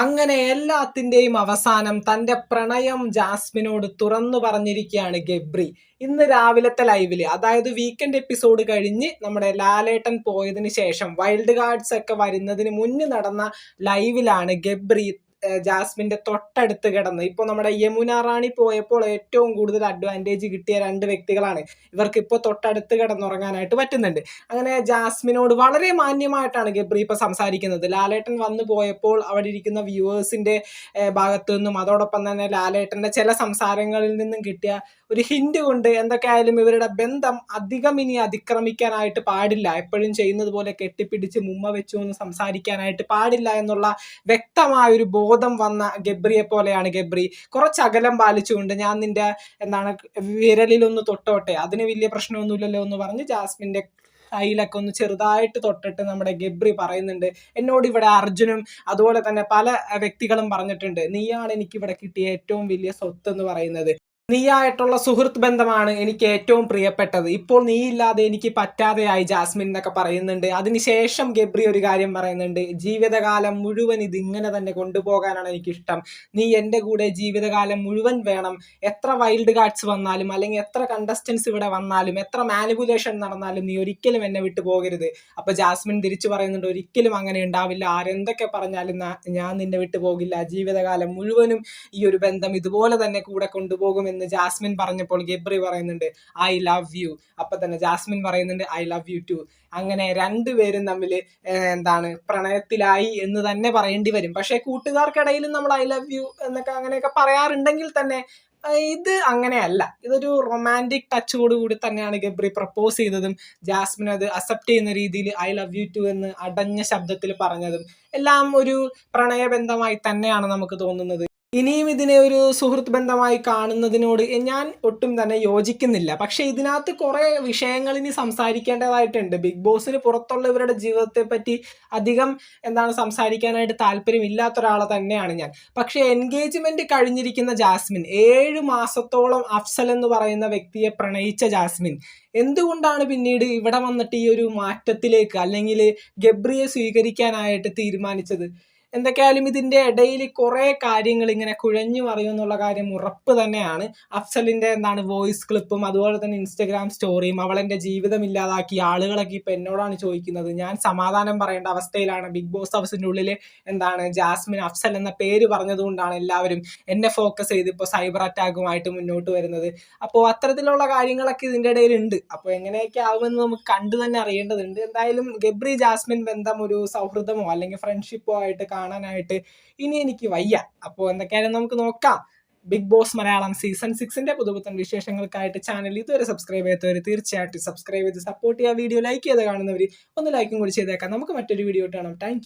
അങ്ങനെ എല്ലാത്തിന്റെയും അവസാനം തന്റെ പ്രണയം ജാസ്മിനോട് തുറന്നു പറഞ്ഞിരിക്കുകയാണ് ഗബ്രി. ഇന്ന് രാവിലത്തെ ലൈവില്, അതായത് വീക്കെൻഡ് എപ്പിസോഡ് കഴിഞ്ഞ് നമ്മുടെ ലാലേട്ടൻ പോയതിനു ശേഷം വൈൽഡ് കാർഡ്സ് ഒക്കെ വരുന്നതിന് മുന്നേ നടന്ന ലൈവിലാണ് ഗബ്രി ജാസ്മിന്റെ തൊട്ടടുത്ത് കിടന്ന്. ഇപ്പോൾ നമ്മുടെ യമുന റാണി പോയപ്പോൾ ഏറ്റവും കൂടുതൽ അഡ്വാൻറ്റേജ് കിട്ടിയ രണ്ട് വ്യക്തികളാണ്. ഇവർക്ക് ഇപ്പോൾ തൊട്ടടുത്ത് കിടന്നുറങ്ങാനായിട്ട് പറ്റുന്നുണ്ട്. അങ്ങനെ ജാസ്മിനോട് വളരെ മാന്യമായിട്ടാണ് ഗബ്രി ഇപ്പൊ സംസാരിക്കുന്നത്. ലാലേട്ടൻ വന്നു പോയപ്പോൾ അവിടെ ഇരിക്കുന്ന വ്യൂവേഴ്സിന്റെ ഭാഗത്തു നിന്നും അതോടൊപ്പം തന്നെ ലാലേട്ടന്റെ ചില സംസാരങ്ങളിൽ നിന്നും കിട്ടിയ ഒരു ഹിന്റ് കൊണ്ട് എന്തൊക്കെയായാലും ഇവരുടെ ബന്ധം അധികം ഇനി അതിക്രമിക്കാനായിട്ട് പാടില്ല, എപ്പോഴും ചെയ്യുന്നത് പോലെ കെട്ടിപ്പിടിച്ച് മുമ്മ വെച്ചു എന്ന് സംസാരിക്കാനായിട്ട് പാടില്ല എന്നുള്ള വ്യക്തമായ ഒരു ബോധം വന്ന ഗബ്രിയെ പോലെയാണ് ഗബ്രി. കുറച്ച് അകലം പാലിച്ചുകൊണ്ട് ഞാൻ നിന്റെ വിരലിലൊന്ന് തൊട്ടോട്ടെ, അതിന് വലിയ പ്രശ്നമൊന്നുമില്ലല്ലോ എന്ന് പറഞ്ഞ് ജാസ്മിന്റെ കയ്യിലൊക്കെ ഒന്ന് ചെറുതായിട്ട് തൊട്ടിട്ട് നമ്മുടെ ഗബ്രി പറയുന്നുണ്ട്, എന്നോട് ഇവിടെ അർജുനും അതുപോലെ തന്നെ പല വ്യക്തികളും പറഞ്ഞിട്ടുണ്ട്, നീയാണ് എനിക്ക് ഇവിടെ കിട്ടിയ ഏറ്റവും വലിയ സ്വത്ത് എന്ന് പറയുന്നത്. നീയായിട്ടുള്ള സുഹൃത്ത് ബന്ധമാണ് എനിക്ക് ഏറ്റവും പ്രിയപ്പെട്ടത്. ഇപ്പോൾ നീ ഇല്ലാതെ എനിക്ക് പറ്റാതെയായി ജാസ്മിൻ എന്നൊക്കെ പറയുന്നുണ്ട്. അതിനുശേഷം ഗബ്രി ഒരു കാര്യം പറയുന്നുണ്ട്, ജീവിതകാലം മുഴുവൻ ഇതിങ്ങനെ തന്നെ കൊണ്ടുപോകാനാണ് എനിക്കിഷ്ടം. നീ എൻ്റെ കൂടെ ജീവിതകാലം മുഴുവൻ വേണം. എത്ര വൈൽഡ് കാർഡ്സ് വന്നാലും അല്ലെങ്കിൽ എത്ര കണ്ടസ്റ്റൻസ് ഇവിടെ വന്നാലും എത്ര മാനിപ്പുലേഷൻ നടന്നാലും നീ ഒരിക്കലും എന്നെ വിട്ടു പോകരുത്. അപ്പൊ ജാസ്മിൻ തിരിച്ചു പറയുന്നുണ്ട്, ഒരിക്കലും അങ്ങനെ ഉണ്ടാവില്ല, ആരെന്തൊക്കെ പറഞ്ഞാലും ഞാൻ നിന്നെ വിട്ടു പോകില്ല. ജീവിതകാലം മുഴുവനും ഈ ഒരു ബന്ധം ഇതുപോലെ തന്നെ കൂടെ കൊണ്ടുപോകും എന്ന് ജാസ്മിൻ പറഞ്ഞപ്പോൾ ഗബ്രി പറയുന്നുണ്ട്, ഐ ലവ് യു. അപ്പൊ തന്നെ ജാസ്മിൻ പറയുന്നുണ്ട്, ഐ ലവ് യു ടു. അങ്ങനെ രണ്ടുപേരും തമ്മിൽ പ്രണയത്തിലായി എന്ന് തന്നെ പറയേണ്ടി വരും. പക്ഷെ കൂട്ടുകാർക്കിടയിലും നമ്മൾ ഐ ലവ് യു എന്നൊക്കെ അങ്ങനെയൊക്കെ പറയാറുണ്ടെങ്കിൽ തന്നെ ഇത് അങ്ങനെയല്ല. ഇതൊരു റൊമാൻറ്റിക് ടച്ചോട് കൂടി തന്നെയാണ് ഗബ്രി പ്രപ്പോസ് ചെയ്തതും ജാസ്മിൻ അത് അക്സെപ്റ്റ് ചെയ്യുന്ന രീതിയിൽ ഐ ലവ് യു ടു എന്ന് അടഞ്ഞ ശബ്ദത്തിൽ പറഞ്ഞതും എല്ലാം ഒരു പ്രണയബന്ധമായി തന്നെയാണ് നമുക്ക് തോന്നുന്നത്. ഇനിയും ഇതിനെ ഒരു സുഹൃത്ത് ബന്ധമായി കാണുന്നതിനോട് ഞാൻ ഒട്ടും തന്നെ യോജിക്കുന്നില്ല. പക്ഷെ ഇതിനകത്ത് കുറെ വിഷയങ്ങൾ ഇനി സംസാരിക്കേണ്ടതായിട്ടുണ്ട്. ബിഗ് ബോസിന് പുറത്തുള്ളവരുടെ ജീവിതത്തെ പറ്റി അധികം സംസാരിക്കാനായിട്ട് താല്പര്യമില്ലാത്ത ഒരാളെ തന്നെയാണ് ഞാൻ. പക്ഷെ എൻഗേജ്മെന്റ് കഴിഞ്ഞിരിക്കുന്ന ജാസ്മിൻ, 7 മാസത്തോളം അഫ്സൽ എന്ന് പറയുന്ന വ്യക്തിയെ പ്രണയിച്ച ജാസ്മിൻ എന്തുകൊണ്ടാണ് പിന്നീട് ഇവിടെ വന്നിട്ട് ഈ ഒരു മാറ്റത്തിലേക്ക് അല്ലെങ്കിൽ ഗബ്രിയെ സ്വീകരിക്കാനായിട്ട് തീരുമാനിച്ചത്? എന്തൊക്കെയായാലും ഇതിന്റെ ഇടയിൽ കുറെ കാര്യങ്ങൾ ഇങ്ങനെ കുഴഞ്ഞു മറിയുമെന്നുള്ള കാര്യം ഉറപ്പ് തന്നെയാണ്. അഫ്സലിന്റെ വോയിസ് ക്ലിപ്പും അതുപോലെ തന്നെ ഇൻസ്റ്റഗ്രാം സ്റ്റോറിയും അവളെന്റെ ജീവിതം ഇല്ലാതാക്കി ആളുകളൊക്കെ ഇപ്പൊ എന്നോടാണ് ചോദിക്കുന്നത്. ഞാൻ സമാധാനം പറയേണ്ട അവസ്ഥയിലാണ്. ബിഗ് ബോസ് ഹൗസിന്റെ ഉള്ളില് ജാസ്മിൻ അഫ്സൽ എന്ന പേര് പറഞ്ഞതുകൊണ്ടാണ് എല്ലാവരും എന്നെ ഫോക്കസ് ചെയ്ത് ഇപ്പോൾ സൈബർ അറ്റാക്കുമായിട്ട് മുന്നോട്ട് വരുന്നത്. അപ്പോൾ അത്തരത്തിലുള്ള കാര്യങ്ങളൊക്കെ ഇതിന്റെ ഇടയിൽ ഉണ്ട്. അപ്പോൾ എങ്ങനെയൊക്കെ ആവുമെന്ന് നമുക്ക് കണ്ടു തന്നെ അറിയേണ്ടതുണ്ട്. എന്തായാലും ഗബ്രി ജാസ്മിൻ ബന്ധം ഒരു സൗഹൃദമോ അല്ലെങ്കിൽ ഫ്രണ്ട്ഷിപ്പോ ആയിട്ട് കാണാനായിട്ട് ഇനി എനിക്ക് വയ്യ. അപ്പോൾ എന്തൊക്കെയായാലും നമുക്ക് നോക്കാം. ബിഗ് ബോസ് മലയാളം സീസൺ 6 പുതുപുത്തൻ വിശേഷങ്ങൾക്കായിട്ട് ചാനൽ ഇതുവരെ സബ്സ്ക്രൈബ് ചെയ്യാത്തവർ തീർച്ചയായിട്ടും സബ്സ്ക്രൈബ് ചെയ്ത് സപ്പോർട്ട് ചെയ്യുക. വീഡിയോ ലൈക്ക് ചെയ്ത് കാണുന്നവർ ഒന്ന് ലൈക്കും കൂടി ചെയ്തേക്കാം. നമുക്ക് മറ്റൊരു വീഡിയോ കാണാം. താങ്ക്